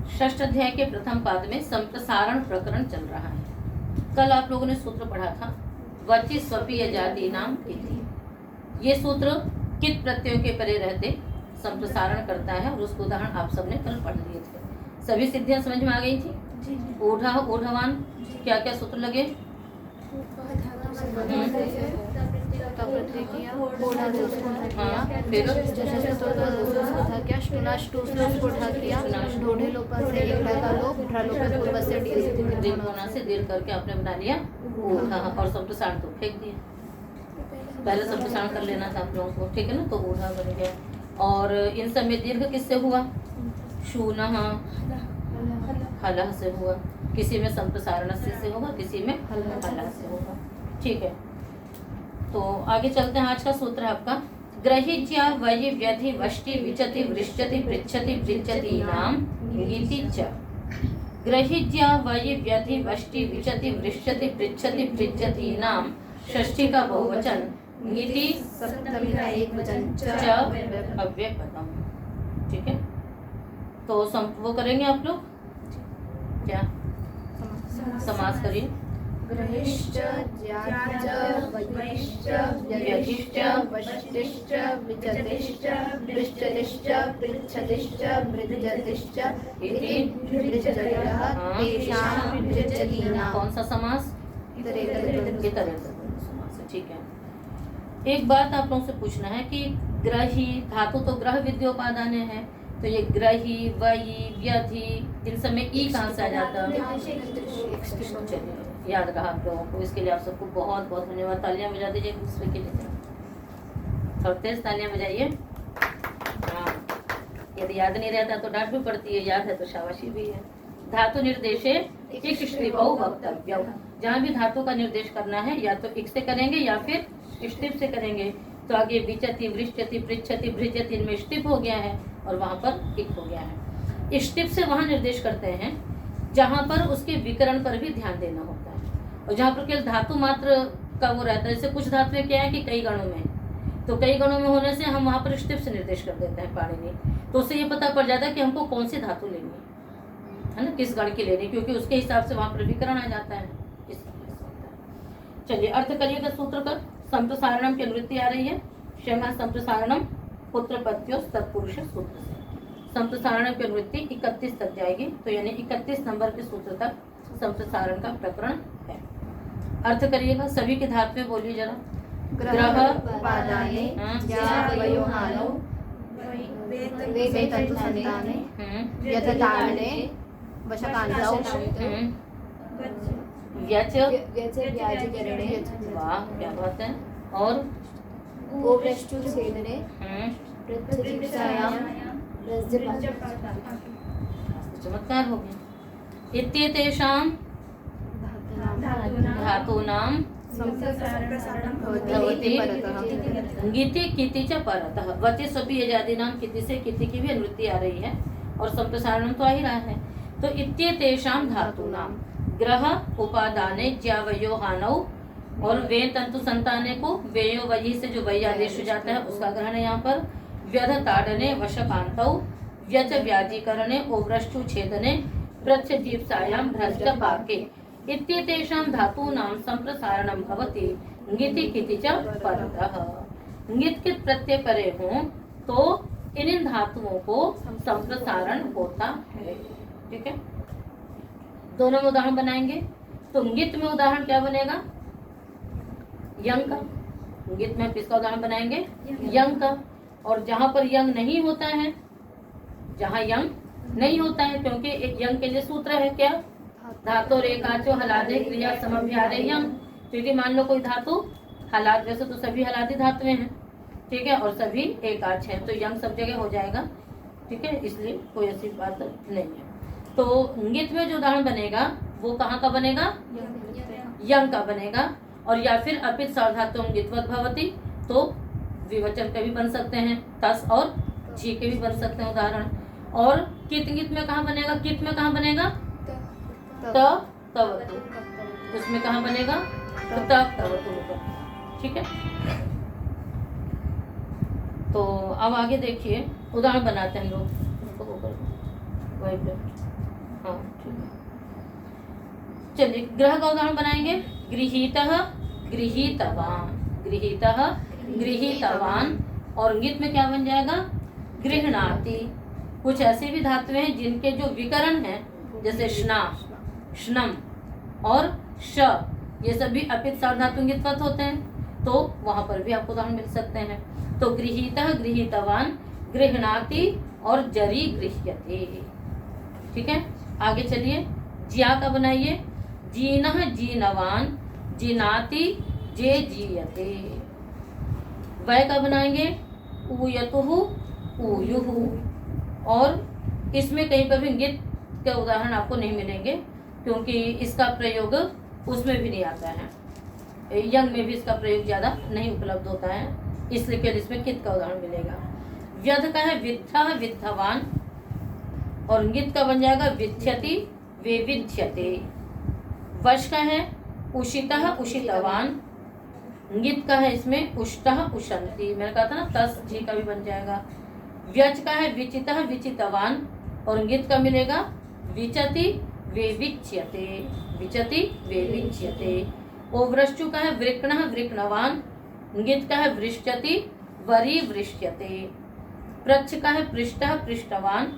षष्ठ अध्याय के प्रथम पाद में संप्रसारण प्रकरण चल रहा है। कल आप लोगों ने सूत्र पढ़ा था वचि स्वपीय जाति नाम इति। ये सूत्र कित प्रत्ययों के परे रहते संप्रसारण करता है और उसको उदाहरण आप सबने कल पढ़ लिए थे। सभी सिद्धियां समझ में आ गई थी? ओढ़ा ओढ़वान क्या क्या सूत्र लगे? दीर्घ करके आपने बना लिया ओढ़ा और संप्रसारण तो फेंक दिया। पहले संप्रसारण कर लेना था आप लोगों को, ठीक है ना? तो ओढ़ा बन गया। और इन सब में दीर्घ किससे हुआ? शूनः हलः से हुआ। किसी में संप्रसारण से होगा, किसी में हलः से होगा। ठीक है, तो आगे चलते हैं। आज का सूत्र है आपका ग्रहिज्या वयि व्यधि वष्टि विचति वृश्चति पृच्छति वृज्यति नाम इति च। ग्रहिज्या वयि व्यधि वष्टि विचति वृश्चति पृच्छति वृज्यति नाम षष्ठी का बहुवचन इति सप्तमी का एकवचन च अव्ययपदम। ठीक है, तो वो करेंगे आप लोग क्या? समास करिए। ग्रहिश्च ज्याश्च वयिश्च व्यधिश्च वष्टिश्च विचतिश्च वृश्चतिश्च पृच्छतिश्च वृज्यतिश्च इति वृज्यतयः तेषां वृज्यतीनां। कौन सा समास? इतरेतर समास है। ठीक है, एक बात आप लोगों से पूछना है कि ग्रही धातु तो ग्रह विद्योपादान है, तो ये ग्रही वयि व्यधि इन सब में ई कहाँ से आ जाता है? चलिए याद रहा आप लोगों को। इसके लिए आप सबको बहुत बहुत धन्यवाद। तालियां बजा दीजिए एक दूसरे के लिए, थोड़ा तेज तालियां बजाइए। हाँ, यदि याद नहीं रहता तो डांट भी पड़ती है, याद है तो शाबाशी भी है। धातु निर्देशे इक स्त्रीभौ वक्तव्यम। जहाँ भी धातु का निर्देश करना है या तो इक से करेंगे या फिर स्टिप से करेंगे। तो आगे विचति वृश्चति पृच्छति वृज्यति इनमें स्टिप हो गया है और वहाँ पर इक हो गया है। स्टिप से वहाँ निर्देश करते हैं जहाँ पर उसके विकरण पर भी ध्यान देना होता है और जहाँ पर केवल धातु मात्र का वो रहता है। जैसे कुछ धातुएं क्या है कि कई गणों में, तो कई गणों में होने से हम वहाँ पर स्टिप से निर्देश कर देते हैं पाणिनि। तो उससे ये पता पड़ जाता है कि हमको कौन सी धातु लेनी है ना, किस गण की लेनी, क्योंकि उसके हिसाब से वहाँ पर विकरण आ जाता है। चलिए अर्थ करिएगा सूत्र का। संप्रसारणम की अनुवृत्ति आ रही है। क्षमा संप्रसारणम पुत्रपत्यो तत्पुरुष सूत्र से संप्रसारण की अनुवृत्ति 31 तक जाएगी। तो यानी 31 नंबर के सूत्र तक संप्रसारण का प्रकरण है। अर्थ करिएगा। सभी के धातु में बोलिए जरा। ग्रह उपादाने ज्यावयोहानौ वेतन्तुसन्ताने व्यथताडने वशकान्तौ व्यच व्याधिकरणे वाह क्या बात है। और गोवृष्टुच्छेदने पृच्छतिप्सायां चमत्कार हो गया। इत्येतेषां धातूनां भवति ङिति किति च परतः। वचि स्वपीय जातीनां किति से किति की भी अनुवृत्ति आ रही है और संप्रसारण तो आ ही रहा है। तो इत्येतेषां धातूनां ग्रह उपादाने ज्यावयो हानौ और वे तंतु संताने को वेयो वही से जो वही आदेश हो जाता है उसका ग्रहण है यहाँ पर। व्यध ताड़ने वशकान्तौ व्यच व्याजीकरणे ओवृष्टु छेदने प्रत्यजीप्सायां भ्रष्ट पाके इत्येतेषां धातूनां संप्रसारणं भवति ङिति किति च परतः। ङित के प्रत्यय परे हों तो इन धातुओं को संप्रसारण होता है। ठीक है, दोनों में उदाहरण बनाएंगे। तो ङित में उदाहरण क्या बनेगा? यंग का। ङित में किसका उदाहरण बनाएंगे? यंग का। और जहां पर यंग नहीं होता है, जहां यंग नहीं होता है, क्योंकि एक यंग के लिए सूत्र है क्या? धातु रेखाचो हलादे क्रिया समभ्यारे यंग। क्योंकि मान लो कोई धातु हलाद, वैसे तो सभी हलादी धातुएं हैं, ठीक है, और सभी एकाच है, तो यंग सब जगह हो जाएगा। ठीक है, इसलिए कोई ऐसी बात नहीं है। तो ङित में जो उदाहरण बनेगा वो कहाँ का बनेगा? यंग का बनेगा। और या फिर अपित सार्वधातु ङित्वत् भवति, तो विवचन के भी बन सकते हैं, तस और जी के भी बन सकते हैं उदाहरण। और कित ङित में कहाँ बनेगा? कित में कहाँ बनेगा? त तवतु। उसमें कहाँ बनेगा? त तवतु। ठीक है, तो अब आगे देखिए उदाहरण बनाते हैं हम लोग। वही पे हाँ ठीक है। चलिए ग्रह का उदाहरण बनाएंगे। गृहीतः गृहीतवान, गृहीतः गृहीतवान, और ङित में क्या बन जाएगा? गृह्णाति। कुछ ऐसे भी धातुएं हैं जिनके जो विकरण हैं, जैसे श्ना, श्नम और श, ये सभी अपित सार्वधातु ङित्वत होते हैं, तो वहां पर भी आपको उदाहरण मिल सकते हैं। तो गृहीतः गृहीतवान, गृह्णाति और जरी गृह्यते। ठीक है, आगे चलिए। ज्या का बनाइए। जीनः जीनवान, जिनाति जे जीयते। वय का बनाएंगे। ऊयतुः ऊयुः, और इसमें कहीं पर भी ङित के उदाहरण आपको नहीं मिलेंगे, क्योंकि इसका प्रयोग उसमें भी नहीं आता है, यंग में भी इसका प्रयोग ज्यादा नहीं उपलब्ध होता है, इसलिए केवल इसमें कित का उदाहरण मिलेगा। व्यध का है विद्धः विद्धवान, और ङित का बन जाएगा विध्यति वेविध्यते। वश का है उषितः उषितवान, ङित का है इसमें उष्टः उशन्ति। मैंने कहा था ना तस जी का भी बन जाएगा। व्यच का है विचितः विचितवान, और ङित का मिलेगा विचति वेविच्यते, विचति वेविच्यते। ओवृष्टु का है वृक्णः वृक्णवान, ङित का है वृष्टति वरी वृष्यते। पृच्छ का है पृष्टः पृष्टवान,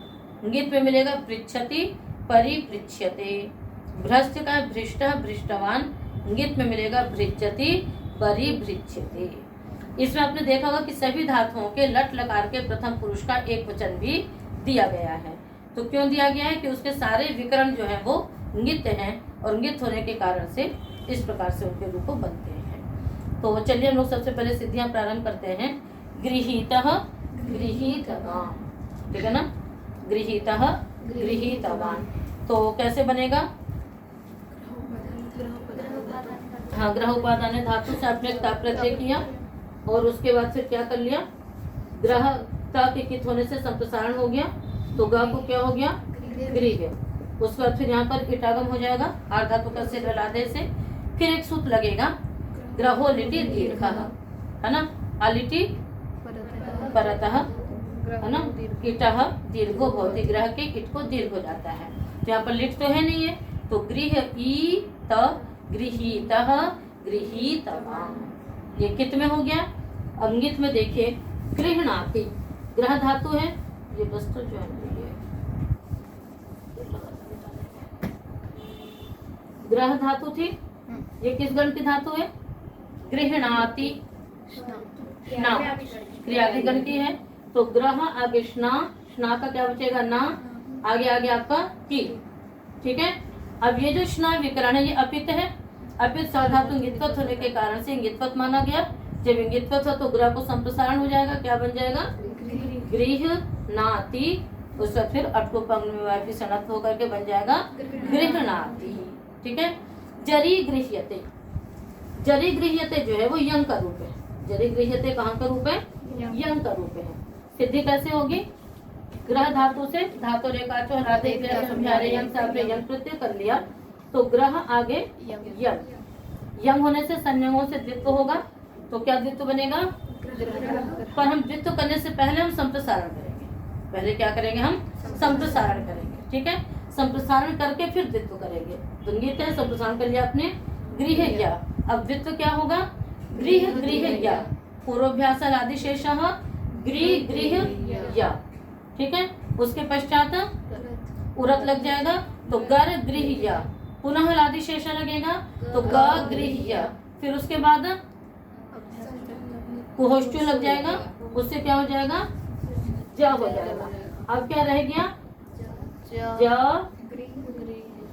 ङित में मिलेगा पृच्छति परिपृच्छ्यते। भ्रष्ट का है भृष्टः भृष्टवान, ङित में मिलेगा भृच्छति परिभृच्छ्यते। इसमें आपने देखा होगा कि सभी धातुओं के लट लकार के प्रथम पुरुष का एक वचन भी दिया गया है। तो क्यों दिया गया है? कि उसके सारे विकरण जो है वो ङित हैं, और ङित होने के कारण से इस प्रकार से उनके रूप बनते हैं। तो चलिए हम लोग सबसे पहले सिद्धियां प्रारंभ करते हैं। गृहीतः गृहीतवान, ठीक है ना, गृहीतः गृहीतवान। तो कैसे बनेगा? हाँ, ग्रह उपादान धातु से आपने प्रत्यय किया, और उसके बाद फिर क्या कर लिया? ग्रह के कित होने से संप्रसारण हो गया, तो ग को क्या हो गया? गृह। उसके बाद फिर यहाँ पर इटागम हो जाएगा आर्धातु का से डलादे से। फिर एक सूत्र लगेगा ग्रहो लिटि दीर्घ, है ना, अलिटि परतः, है ना, इटः दीर्घो भवति, ग्रह के इट को दीर्घ हो जाता है। तो यहाँ पर लिट तो है नहीं है, तो गृह ई त गृहीतः गृहीतवान, ये कित में हो गया। अंगित में देखिए गृह्णाति, ग्रह धातु है, ये बस तो जो है ग्रह धातु थी, ये किस गण की धातु है? गृह्णाति, स्ना, क्रिया के गण की है। तो ग्रह आगे स्ना, स्ना का क्या बचेगा? ना, आगे आगे आपका की, ठीक है। अब ये जो स्ना विकरण है ये अपित है, अपित साधातु ङित्वत होने के कारण से ङित्वत माना गया। जब ङित्वत हो तो ग्रह को संप्रसारण हो जाएगा, क्या बन जाएगा? गृह्णाति। उसका फिर अटकोपंग में वापी सनत होकर के बन जाएगा गृह्णाति, ठीक है। जरी गृह्यते, जरी गृह्यते जो है वो यंग का रूप है। जरी गृह्यते कहाँ का रूप है? यंग का रूप है। सिद्धि कैसे होगी? ग्रह धातु से धातु रेखा चो राधे यंग से आपने यंग प्रत्यय कर लिया, तो ग्रह आगे यंग, यंग होने से संयोगों से द्वित्व होगा, तो क्या द्वित्व बनेगा? पर हम द्वित्व करने से पहले हम संप्रसारण करेंगे। पहले क्या करेंगे? हम संप्रसारण करेंगे, ठीक है। संप्रसारण करके फिर द्वित्व करेंगे। तो ङित है, संप्रसारण कर लिया आपने, गृह्य। अब द्वित्व क्या होगा? गृह गृह्य, पूर्वाभ्यास आदिशेष गृह गृह्य, ठीक है। उसके पश्चात उरत लग जाएगा, तो गर गृह्य, पुनः लादिशेष लगेगा, तो ग गृह्य। फिर उसके बाद कुहोष्टु लग जाएगा, उससे क्या हो जाएगा? ज हो जाएगा। अब क्या रह गया? ज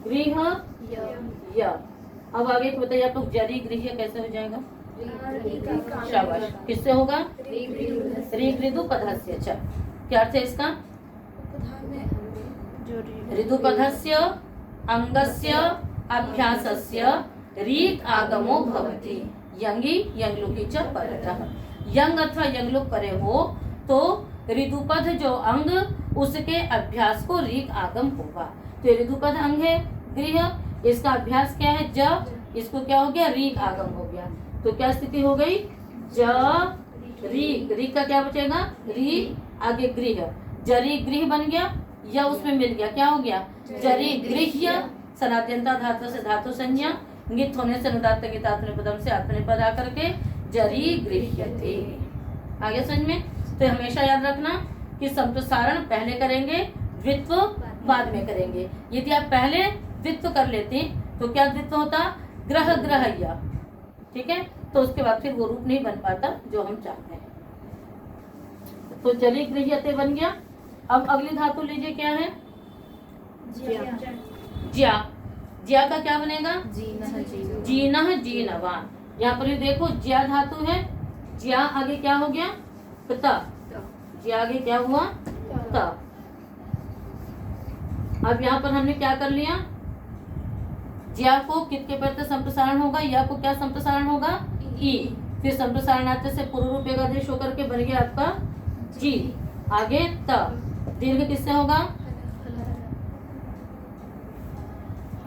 गृह य। अब आगे तो बताइए आप लोग, जरी गृह्य कैसे हो जाएगा? शाबाश, किससे होगा? ऋदु पदस्य। अच्छा, क्या अर्थ है इसका? ऋदु पदस्य अंगस्य अभ्यासस्य रीत आगमो भवति, यंगी यंगलुकी च परतः। यंग अथवा यंगलुक परे हो तो ऋदुपद जो अंग, उसके अभ्यास को रीत आगम होगा। तो ऋदुपद अंग है गृह, इसका अभ्यास क्या है? ज, इसको क्या हो गया? रीत आगम हो गया। तो क्या स्थिति हो गई? ज री, री का क्या बचेगा? री, आगे गृह, जरी गृह बन गया, या उसमें मिल गया, क्या हो गया? जरी गृह्य। सनात्यंता धातु से धातु संज्ञा, गित होने से अनुदात्त गित आत्मनेपदम से आत्मनेपद आकर के जरी गृह्यते। आगे समझ में? तो हमेशा याद रखना कि संप्रसारण पहले करेंगे, द्वित्व बाद में करेंगे। यदि आप पहले द्वित्व कर लेते तो क्या द्वित्व होता? ग्रह ग्रहया, ठीक है? तो उसके बाद फिर वो रूप नहीं बन पाता जो हम चाहते हैं। तो जरी गृह्यते बन गया। अब अगली धातु लीजिए, क्या है? ज्या। ज्या का क्या बनेगा? जीनह जीनवान। यहाँ पर भी देखो ज्या धातु है, ज्या आगे क्या हो गया? त। ज्या आगे क्या हुआ? त। अब यहाँ पर हमने क्या कर लिया? ज्या को कित के प्रत्यय संप्रसारण होगा, या को क्या संप्रसारण होगा? ई। फिर संप्रसारण आते से पूर्व रूप एकादेश होकर के बन गया आपका जी। आगे त। दीर्घ किससे होगा?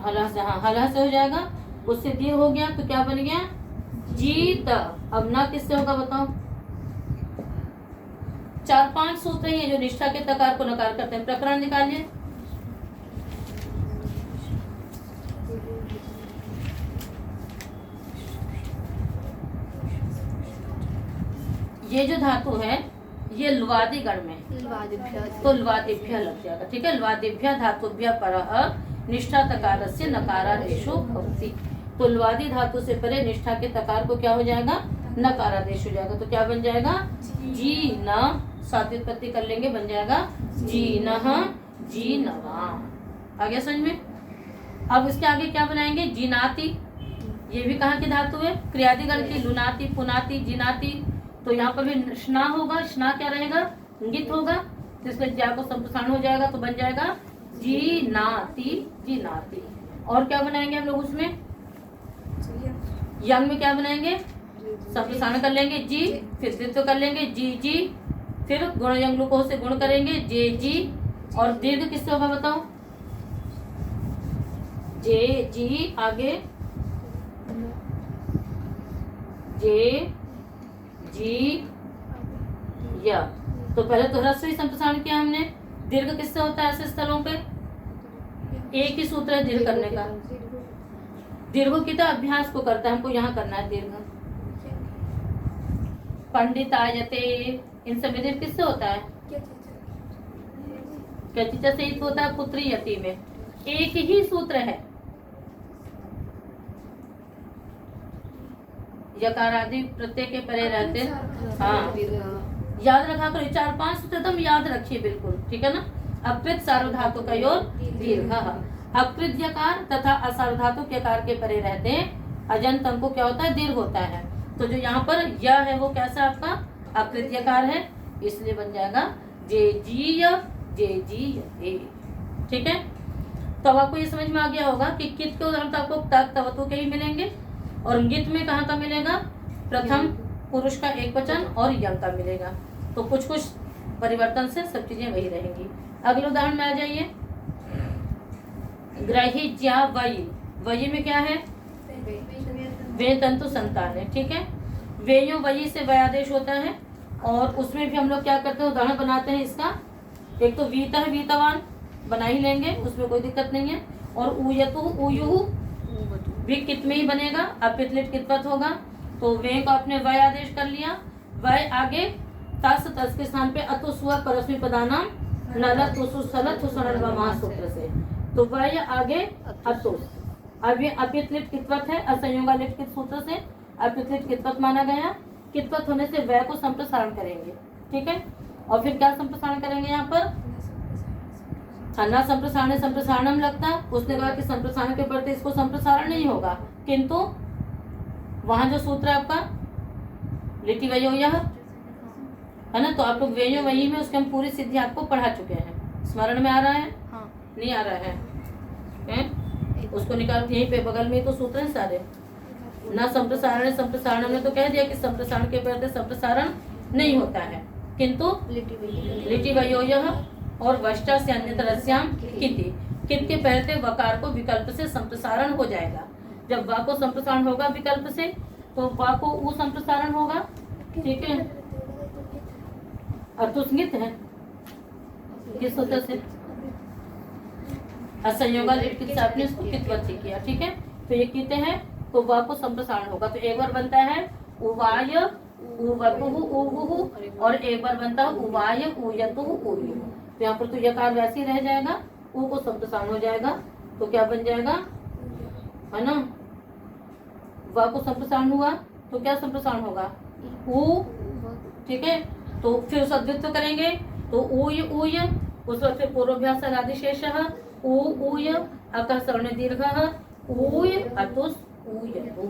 हला से। हाँ, हला से हो जाएगा, उससे दीर्घ हो गया तो क्या बन गया? जीत। अब ना किससे होगा बताओ? 4-5 सूत्र ही है जो निष्ठा के तकार को नकार करते हैं। प्रकरण निकालिए। ये जो धातु है ये लुवादी गण में, तो लुवादिभ्य लग जाएगा, ठीक है? लुवादिभ्य धातुभ्य परः निष्ठा तकारस्य नकारादेशो भवति। तो लुवादी धातु से परे निष्ठा के तकार को क्या हो जाएगा? नकारादेश हो जाएगा। तो क्या बन जाएगा? जी न। सात उत्पत्ति कर लेंगे, बन जाएगा जीनः जीनवा। आ गया समझ में? अब इसके आगे क्या बनाएंगे? जीनाति। ये भी कहाँ की धातु है? क्रियादिगण की। लुनाति, पुनाति, जीनाति। तो यहाँ पर भी स्ना होगा। स्ना क्या रहेगा? गित होगा, तो इसलिए ज्या को संप्रसारण हो जाएगा, तो बन जाएगा जीनाति जीनाति। और क्या बनाएंगे हम लोग उसमें? यंग में क्या बनाएंगे? संप्रसारण कर लेंगे जी, फिर द्वित्व कर लेंगे जी जी, फिर गुण यंग लुको से गुण करेंगे जे जी। और दीर्घ किससे होगा बताओ? जे जी। आगे जे जी या। तो पहले तो ह्रस्व ही संप्रसारण किया हमने। दीर्घ किससे होता है ऐसे स्थलों पे? एक ही सूत्र है दीर्घ करने का। दीर्घ की तो अभ्यास को करता है, हमको यहाँ करना है दीर्घ। पंडितायते, इन सब में दीर्घ किससे होता है? कैचिचा से ही होता है पुत्री यति में। एक ही सूत्र है। यकार आदि प्रत्यय के परे रहते। हाँ, याद रखा करो। 4-5 सूत्र एकदम याद रखिए बिल्कुल, ठीक है ना? अकृत सार्वधातु का योग दीर्घ। अकृत यकार तथा असार्वधातु यकार के परे रहते हैं अजंत अंक को क्या होता है? दीर्घ होता है। तो जो यहाँ पर य है वो कैसा आपका? अकृत यकार है, इसलिए बन जाएगा जे जी य, जे जी य। ठीक है? तो अब आपको ये समझ में आ गया होगा कि कित के उदाहरण तो आपको तक तवतु के ही मिलेंगे, और गित में कहाँ का मिलेगा? प्रथम पुरुष का एक वचन और यंग का मिलेगा। तो कुछ कुछ परिवर्तन से सब चीजें वही रहेंगी। अगले उदाहरण में आ जाइए। ग्रही ज्या वयी। वयी में क्या है? वे तंतु संतान है, ठीक है? वेयो वयी से वयादेश होता है, और उसमें भी हम लोग क्या करते हैं? उदाहरण बनाते हैं इसका। एक तो वीता है, वीतवान बना ही लेंगे, उसमें कोई दिक्कत नहीं है। और उयतु उयुहु भी कित में ही बनेगा, अपित लिट कितवत होगा। तो वे को आपने वय आदेश कर लिया। वय आगे तस के स्थान पे अतु स्व परस्मी पदानाम नल तुसु सल तुसनल सूत्र से, तो वय आगे अतु। अब ये अपित लिट कितवत है, असंयोगा लिट कित सूत्र से अपित लिट कितवत माना गया। कितवत होने से वय को संप्रसारण करेंगे, ठीक है? और फिर क्या संप्रसारण करेंगे यहाँ पर? अन्ना संप्रसारण संप्रसारणम लगता। उसने कहा कि संप्रसारण के प्रति इसको संप्रसारण नहीं होगा, किंतु वहां जो सूत्र है आपका लिटि वयो यह है ना, तो आप लोग वेयो वही में उसके हम पूरी सिद्धि आपको पढ़ा चुके हैं। स्मरण में आ रहा है? हाँ। नहीं आ रहा है? उसको निकाल, यहीं पे बगल में तो सूत्र है सारे। ना संप्रसारण संप्रसारण में तो कह दिया कि संप्रसारण के प्रति संप्रसारण नहीं होता है, किंतु लिटि वयो यह और वष्टा से अन्यतरस्याम किति। कित के पहले वकार को विकल्प से संप्रसारण हो जाएगा। जब वा को संप्रसारण होगा विकल्प से, तो वा को उ संप्रसारण होगा, ठीक है? अतुस्मित है किस सूत्र से? असंयोगा लिट कित से आपने इसको कितवत से किया, ठीक है। तो ये किते हैं तो वा को संप्रसारण होगा, तो एक बार बनता है उवाय उवतुः उवुः और एक बार बनता है उवाय उयतुः उयुः। तो यहाँ पर तो यकार वैसे ही रह जाएगा, उ को संप्रसारण हो जाएगा, तो क्या बन जाएगा, है ना। वा को संप्रसारण हुआ तो क्या संप्रसारण होगा, उ, ठीक है। तो फिर उस अद्वित्व करेंगे तो ऊय ऊय, उस वक्त फिर पूर्वाभ्यास आदिशेष ऊ ऊय अकः सवर्ण दीर्घ ऊय अतुस ऊयतु,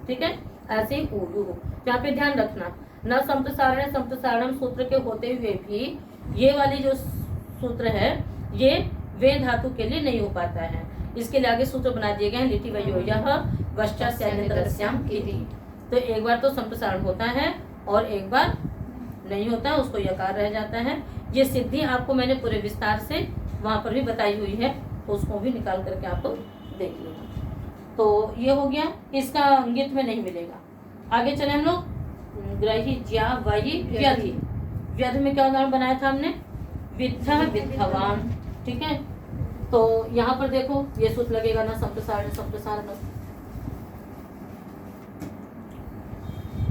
ठीक है। ऐसे ही ऊयु। यहाँ पे ध्यान रखना न संप्रसारण संप्रसारणम सूत्र के होते हुए भी ये वाली जो सूत्र है ये वे धातु के लिए नहीं हो पाता है, इसके लिए आगे सूत्र बना दिए गए हैं लिटि वयोयः वश्चास्यान्यतरस्याम इति। तो एक बार तो संप्रसारण होता है और एक बार नहीं होता, उसको यकार रह जाता है। ये सिद्धि आपको मैंने पूरे विस्तार से वहां पर भी बताई हुई है, तो उसको भी निकाल करके आप देख लो। तो ये हो गया, इसका अंगित में नहीं मिलेगा। आगे चले हम लोग ग्रही ज्या वयि व्यधि। व्यध में क्या उदाहरण बनाया था हमने, विद्ध विद्धवान, ठीक है। तो यहाँ पर देखो ये सूत्र लगेगा ना संप्रसारण संप्रसारण,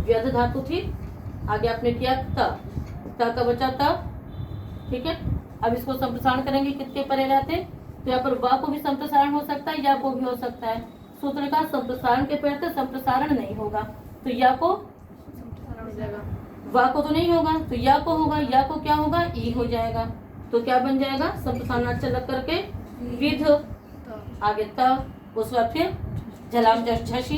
व्यध धातु थी, आगे आपने किया त का बचा त, ठीक है। अब इसको संप्रसारण करेंगे कितने परे रहते, तो यहाँ पर वा को भी संप्रसारण हो सकता है, या को भी हो सकता है। सूत्र का संप्रसारण के पहले संप्रसारण नहीं होगा, तो या को वा को तो नहीं होगा, तो या को होगा, या को क्या होगा, ई हो जाएगा। तो क्या बन जाएगा, संप्रसारण लग करके विध, आगे त, उस बाद फिर झलाम झसी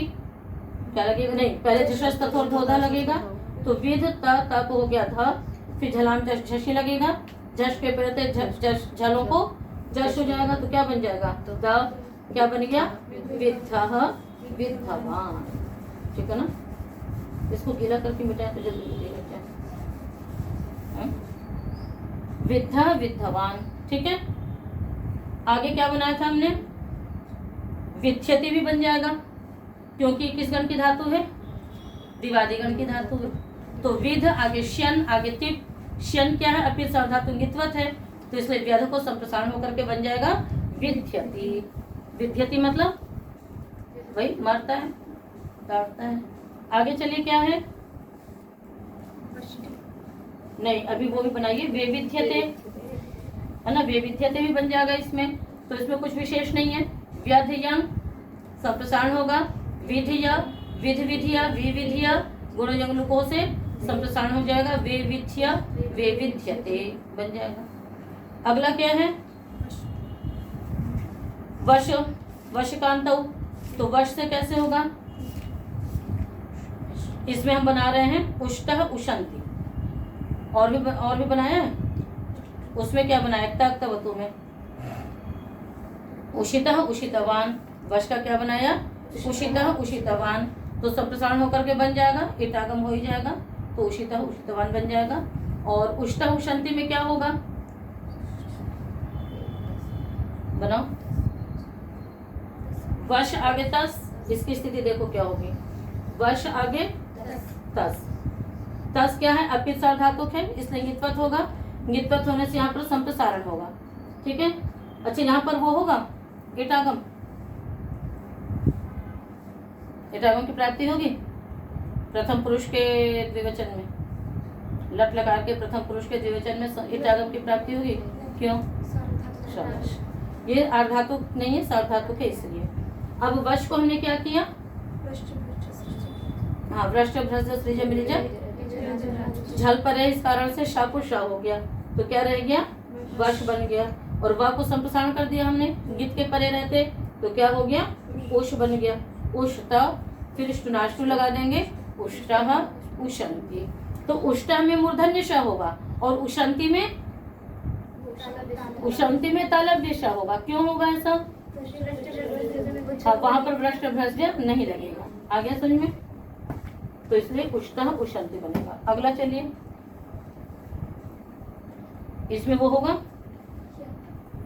क्या लगेगा, नहीं पहले झस तथा धोधा लगेगा, तो विध त को हो गया ध, फिर झलाम झसी लगेगा, झस के पहले झलों को जश हो जाएगा, तो क्या बन जाएगा, द क्या बन गया, विद्धः विद्धवान, ठीक है ना। इसको गीला करके मिटाए तो जल्दी मिटेगा क्या, विद्ध विद्धवान, ठीक है। आगे क्या बनाया था हमने, विच्छति भी बन जाएगा, क्योंकि किस गण की धातु है, दिवादी गण की धातु है। तो विध आगे श्यन, आगे तिप, श्यन क्या है, अपि सार्वधातुंगित्वत है, तो इसलिए व्यध को संप्रसारण होकर के बन जाएगा विध्यति। विध्यति मतलब वही मारता है, काटता है। आगे चलिए क्या है, नहीं अभी वो भी बनाइए, वैविध्यते, है ना, वैविध्यते भी बन जाएगा इसमें, तो इसमें कुछ विशेष नहीं है। व्यध यंग संप्रसारण होगा, विधिया विध विधिया विविधिया गुण यंग लुको से संप्रसारण हो जाएगा, वैविध्य वैविध्यते बन जाएगा। अगला क्या है, वश, वशकांतौ, तो वश से कैसे होगा, इसमें हम बना रहे हैं उष्टः उशंति, और भी बनाया है, उसमें क्या बनाया, तक्तवतु में उषितः उषितवान, वश का क्या बनाया, उषितः उषितवान, तो संप्रसारण होकर के बन जाएगा, इटागम हो ही जाएगा, तो उषितः उषितवान बन जाएगा। और उष्टः उशंति में क्या होगा, बनाओ, वश आगे तस, इसकी स्थिति देखो क्या होगी, वश आगे तस, तस क्या है, अपित सार्वधातुक है, इसलिए ङित्वत होगा, ङित्वत होने से यहाँ पर संप्रसारण होगा, ठीक है। अच्छा यहाँ पर वो होगा इटागम, इटागम की प्राप्ति होगी प्रथम पुरुष के द्विवचन में, लट लगा के प्रथम पुरुष के द्विवचन में इटागम की प्राप्ति होगी, क्यों, शाबाश, ये अर्धातुक नहीं है सार्वधातुक है इसलिए। अब वश को हमने क्या किया, हाँ वृष्ट भ्रज सृज मिलिज झल पर है, इस कारण से शापु शा हो गया, तो क्या रह गया, वश बन गया। और वा को संप्रसारण कर दिया हमने, गीत के परे रहते, तो क्या हो गया, उष बन गया, उष्ट, फिर स्टुनाष्टु लगा देंगे, उष्टः उशंति, तो उष्टः में मूर्धन्य श होगा और उशंति में तालव्य श होगा। क्यों होगा ऐसा, वहां पर भ्रष्ट भ्रष्ट नहीं लगेगा, आ गया समझ में, तो इसलिए उष्टः उशंति बनेगा। अगला चलिए, इसमें वो होगा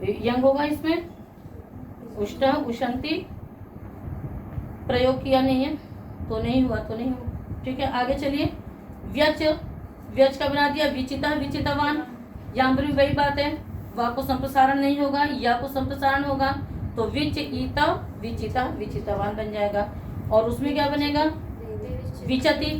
यंग होगा, इसमें उष्टः उशंति प्रयोग किया नहीं है, तो नहीं हुआ, तो नहीं हुआ, ठीक है। आगे चलिए, व्यच, व्यच का बना दिया विचिता विचितवान, यहाँ पर भी वही बात है, वा को संप्रसारण नहीं होगा, या को संप्रसारण होगा, तो विच ईता विचिता विचितवान बन जाएगा। और उसमें क्या बनेगा, विचति।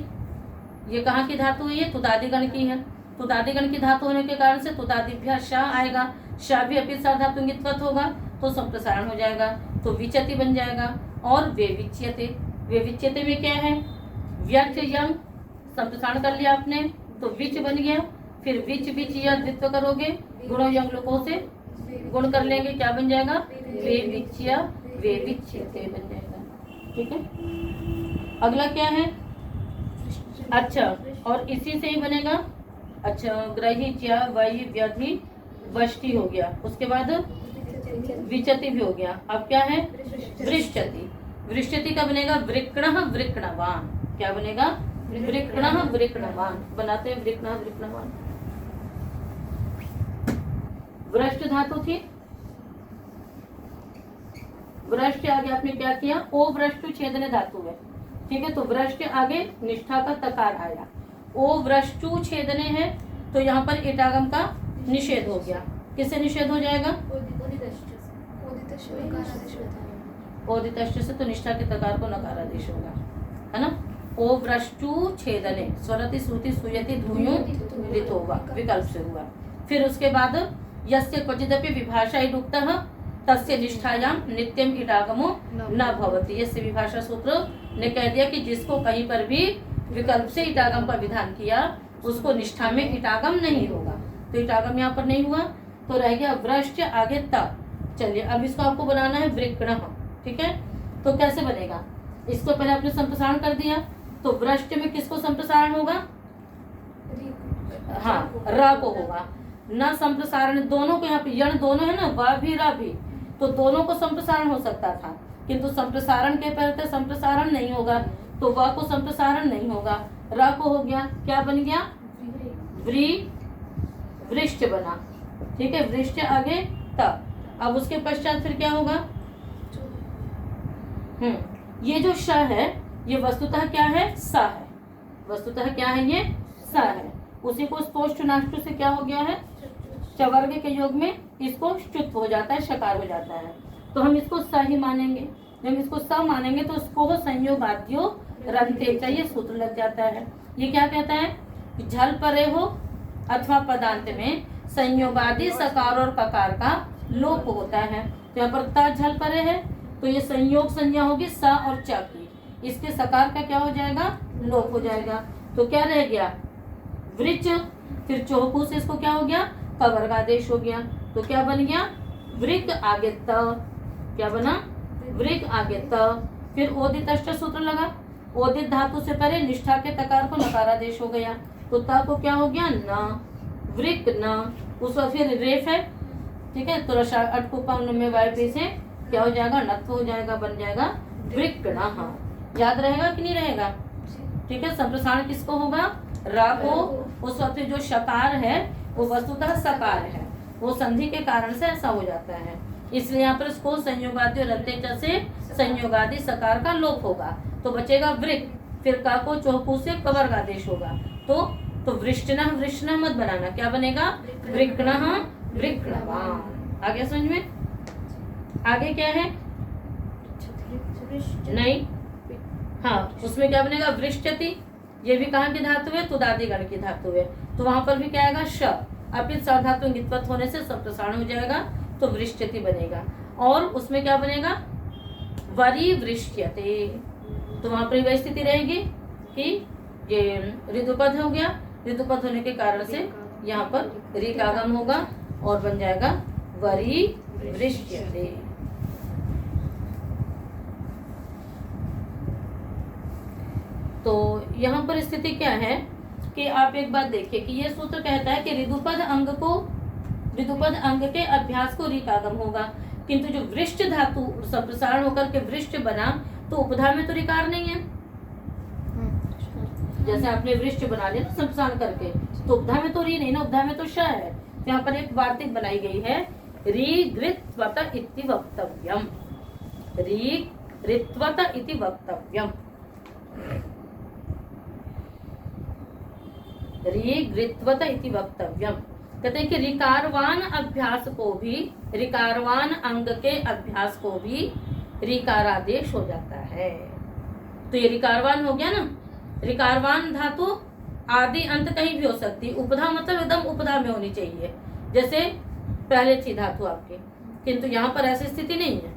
ये कहाँ की धातु है, ये तुदादिगण की है। तुदादिगण की धातु होने के कारण से तुदादिभ्या शाह आएगा, शाह भी अपित सार्वधातुंगित्वत होगा तो संप्रसारण हो जाएगा, तो विचति बन जाएगा। और वेविच्यते, वेविच्यते में क्या है, व्यच यंग संप्रसारण कर लिया आपने तो विच बन गया, फिर विच विच या द्वित्व करोगे, गुणों यंग लोगों से गुण कर लेंगे, क्या बन जाएगा, वेविच्या वेविच्यते बन जाएगा। ठीक है, अगला क्या है, अच्छा, और इसी से ही बनेगा, अच्छा, ग्रहीच्या वही व्यधि वष्टि हो गया, उसके बाद विचति भी हो गया। अब क्या है, वृष्टति। वृष्टति का बनेगा वृक्णः वृक्णवान, क्या बनेगा, वृक्णः वृक्णवान, बनाते हैं वृक्णः वृक्णवान। वृष्ट धातु थी, वृष्ट आगे आपने क्या किया, ओ वृष्टु छेदने धातु है। ठीक है, तो वृष्ट आगे निष्ठा का तकार आया, ओ वृष्टु छेदने है, तो यहाँ पर इटागम का निषेध हो गया। किससे निषेध हो जाएगा, ओदितश्च से, तो निष्ठा के तकार को नकारादेश होगा, है ना। ओ वृष्टु छेदने, स्वरति श्रुति सुयति धूयु लिथोवा, विकल्प से हुआ। फिर उसके बाद यस्य क्वचिदपि विभाषा इदुक्तः तस्य निष्ठायाम नित्यम इडागमो न भवति। यस्य विभाषा सूत्र ने कह दिया कि जिसको कहीं पर भी विकल्प से इटागम का विधान किया उसको निष्ठा में इटागम नहीं होगा, तो इटागम यहाँ पर नहीं हुआ, तो रह गया वृष्ट आगे त। चलिए अब इसको आपको बनाना है वृक्णः। ठीक है, तो कैसे बनेगा, इसको पहले आपने संप्रसारण कर दिया, तो वृष्ट में किसको संप्रसारण होगा, हाँ, र को होगा, न संप्रसारण, दोनों को यहाँ पे यण दोनों है ना, वा भी रा भी, तो दोनों को संप्रसारण हो सकता था, किंतु संप्रसारण के पहले संप्रसारण नहीं होगा, तो वा को संप्रसारण नहीं होगा, रा को हो गया, क्या बन गया, व्री वृष्ट बना। ठीक है, वृष्ट आगे त। अब उसके पश्चात फिर क्या होगा, ये जो श है ये वस्तुतः क्या है, स है, वस्तुतः क्या है, ये स है। उसी को स्पोष्ट नाष्टु से क्या हो गया है, चवर्ग के योग में इसको ष्टुत्व हो जाता है, शकार हो जाता है, तो हम इसको स ही मानेंगे। जब हम इसको स मानेंगे तो उसको संयोगाद्यो रंते चाहिए सूत्र लग जाता है। ये क्या कहता है, झल परे हो अथवा पदांत में संयोगादि सकार और ककार का लोप होता है, तो यहाँ पर त झल परे है, तो ये संयोग संज्ञा होगी स और च की, इसके सकार का क्या हो जाएगा, लोप हो जाएगा, तो क्या रह गया, वृच। फिर चौकू से इसको क्या हो गया, कवर्गादेश हो गया, तो क्या बन गया, वृक आगे त, क्या बना, वृक आगे त। फिर ओदित सूत्र लगा, ओदित धातु से परे निष्ठा के तकार को नकारादेश हो गया, तो त को क्या हो गया, न, वृक न। उस फिर रेफ है, ठीक है, तो रसा अटकुपम में वायपी से क्या हो जाएगा, नत्व हो जाएगा, बन जाएगा वृक्णः। याद रहेगा कि नहीं रहेगा। ठीक है, संप्रसारण किसको होगा, रा को। उस वक्त जो शकार है वो वस्तुतः सकार है, वो संधि के कारण से ऐसा हो जाता है, इसलिए यहाँ पर इसको संयोगादि और रत्ते से संयोगादि सकार का लोप होगा, तो बचेगा वृक। फिर का को चौकू से कवर्गादेश होगा, तो वृष्टनः वृष्णः मत बनाना, क्या बनेगा, वृक्णः वृक्णवान। आ गया समझ में। आगे क्या है, नहीं, हाँ, उसमें क्या बनेगा, वृष्टति। ये भी कहाँ की धातु है, तुदादिगण की धातु है, तो वहां पर भी क्या आएगा, श अपित साधातु इंगितवत होने से संप्रसारण हो जाएगा, तो वृष्टति बनेगा। और उसमें क्या बनेगा, वरी वृष्यते, तो वहां पर वही स्थिति रहेगी कि ये ऋतुपद हो गया, ऋतुपद होने के कारण से यहाँ पर री का आगम होगा और बन जाएगा वरी वृष्यते। तो यहाँ पर स्थिति क्या है कि आप एक बात देखिए कि ये सूत्र कहता है कि ऋतुपद अंग के अभ्यास को ऋकागम होगा, किंतु जो वृष्ट धातु संप्रसारण होकर के वृष्ट बना तो उपधा में तो ऋकार नहीं है। जैसे आपने वृष्ट बना लिया संप्रसारण करके, तो उपधा में तो री नहीं ना, उपधा में तो श है। तो यहाँ पर एक वार्तिक बनाई गई है, री गृत्वत इति वक्तव्यम, री ऋत्वत इति वक्तव्यम, री गृत्वत इति वक्तव्यम। कहते हैं कि रिकारवान अभ्यास को भी, रिकारवान अंग के अभ्यास को भी रिकारादेश हो जाता है। तो ये रिकारवान हो गया ना। रिकारवान धातु आदि अंत कहीं भी हो सकती, उपधा मतलब एकदम उपधा में होनी चाहिए, जैसे पहले थी धातु आपके, किंतु यहाँ पर ऐसी स्थिति नहीं है।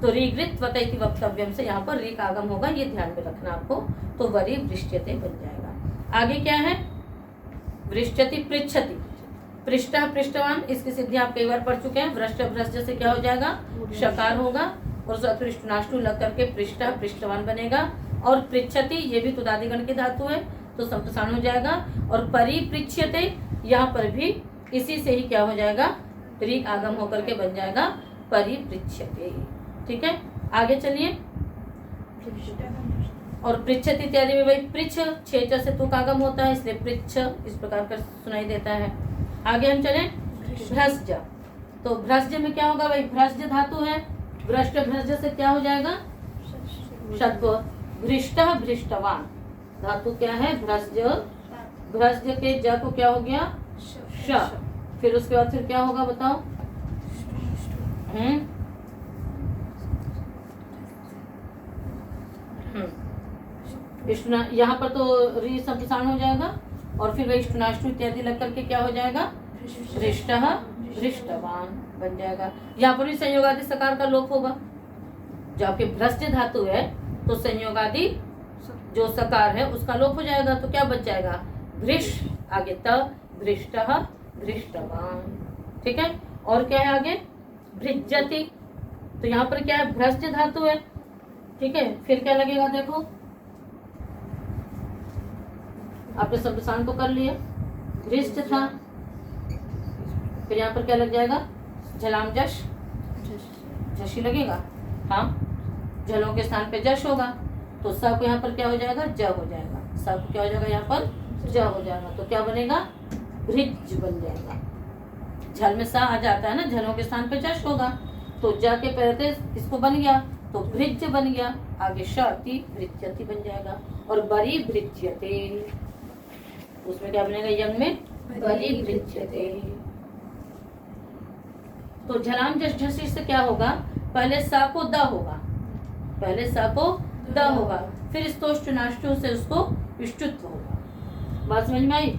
तो ऋग्रित वतैति वक्तव्यम से यहाँ पर ऋक आगम होगा, ये ध्यान में रखना आपको। तो वरी वृष्यते बन जाएगा। आगे क्या है? वृष्यति पृच्छति, पृष्ठ पृष्ठवान, इसकी सिद्धि आप कई बार पढ़ चुके हैं। वृष्ट भ्रष्ट से क्या हो जाएगा? शकार होगा और पृष्ठनाष्टु लग करके पृष्ठ पृष्ठवान बनेगा। और पृच्छति ये भी तुदादिगण की धातु है, तो संप्रसारण हो जाएगा। और परिपृच्छ्यते यहाँ पर भी इसी से ही क्या हो जाएगा? ऋक आगम होकर के बन जाएगा परिपृच्छ्यते। ठीक है, आगे चलिए। और पृच्छति इत्यादि में वही पृच्छ छेच से तुक आगम होता है, इसलिए पृच्छ इस प्रकार का सुनाई देता है। आगे हम चले भ्रस्ज। तो भ्रस्ज में क्या होगा? वही भ्रस्ज धातु है। भ्रष्ट भ्रस्ज से क्या हो जाएगा? षत्व। भ्रष्ट भ्रष्टवान धातु क्या है? भ्रस्ज। भ्रस्ज के ज को क्या हो गया? श। फिर उसके बाद फिर क्या होगा बताओ? यहाँ पर तो री संप्रसारण हो जाएगा और फिर वही इष्टनाष्टु इत्यादि लग करके क्या हो जाएगा? हृष्ट हृष्टवान बन जाएगा। यहाँ पर भी संयोगादि सकार का लोप होगा। जो आपके भ्रष्ट धातु है तो संयोगादि जो सकार है उसका लोप हो जाएगा, तो क्या बच जाएगा? भृष, आगे त, भृष्ट भृष्टवान। ठीक है, और क्या है आगे? भृज्यति। तो यहाँ पर क्या है? भ्रष्ट धातु है। ठीक है, फिर क्या लगेगा देखो, आपने संप्रसारण को कर लिया, भ्रिष्ट था, फिर यहाँ पर क्या लग जाएगा? झलाम जश, झशी लगेगा। हाँ, झलों के स्थान पे जश होगा, तो स को यहाँ पर क्या हो जाएगा? ज हो जाएगा। स को क्या हो जाएगा? यहाँ पर ज हो जाएगा, तो क्या बनेगा? भृज बन जाएगा। झल में सा आ जाता है ना, झलों के स्थान पे जश होगा, तो ज के पहले इसको बन गया तो भृज बन गया। आगे शति भृज्यति बन जाएगा। और बरी भृज्यते, उसमें क्या बनेगा? यंग में बरी भृज्यते। तो झलाम जश झसी से क्या होगा? पहले सा को द होगा, पहले सा को द होगा, फिर स्तोष्टनाष्टु से उसको इष्टुत्व होगा। बात समझ में आई?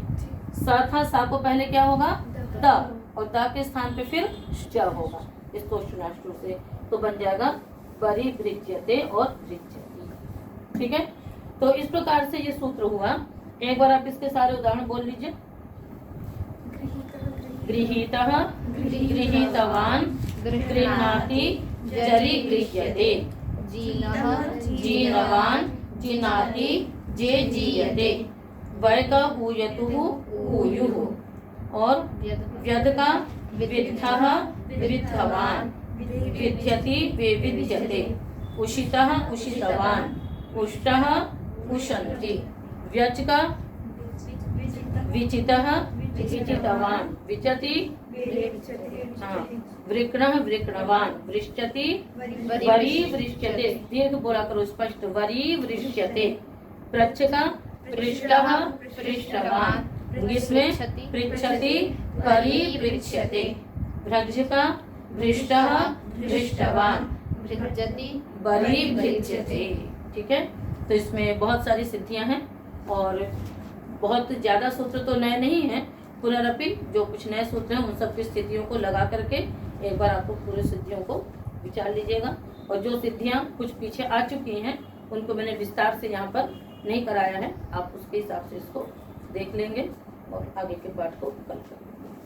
सा था, सा को पहले क्या होगा? द, और द के स्थान पे फिर ज होगा स्तोष्टनाष्टु से, तो बन जाएगा बरी भृज्यते और भृज्यति। ठीक है, तो इस प्रकार से ये सूत्र हुआ। एक बार आप इसके सारे उदाहरण बोल लीजिए। गृहीतः गृहीतवान गृह्णाति जरि गृह्यते, जीनवान जिनाति जे जीयते, वय का ऊयतुः ऊयुः, और व्यध का विद्धः विद्धवान, विद्यति विविध्यते, उषितः उषितवान, उष्टः उशन्ति, व्यच का विचितः विचितवान, विचति वृक्णः वृक्णवान, वृष्टति वरी वृष्यते, दीर्घ बोला करो स्पष्ट, वरी वृष्यते, पृच्छ का पृष्टः पृष्टवान, इसमें पृच्छति परी पृच्छ्यते, भ्रज का भृष्टः भृष्टवान, भृज्यति बरी भृज्यते। ठीक है, तो इसमें बहुत सारी सिद्धियां हैं और बहुत ज्यादा सूत्र तो नए नहीं हैं। पुनरपि जो कुछ नए सूत्र हैं उन सब की स्थितियों को लगा करके एक बार आपको पूरी सिद्धियों को विचार लीजिएगा। और जो सिद्धियां कुछ पीछे आ चुकी हैं उनको मैंने विस्तार से यहाँ पर नहीं कराया है, आप उसके हिसाब से इसको देख लेंगे और आगे के पाठ को कल करेंगे।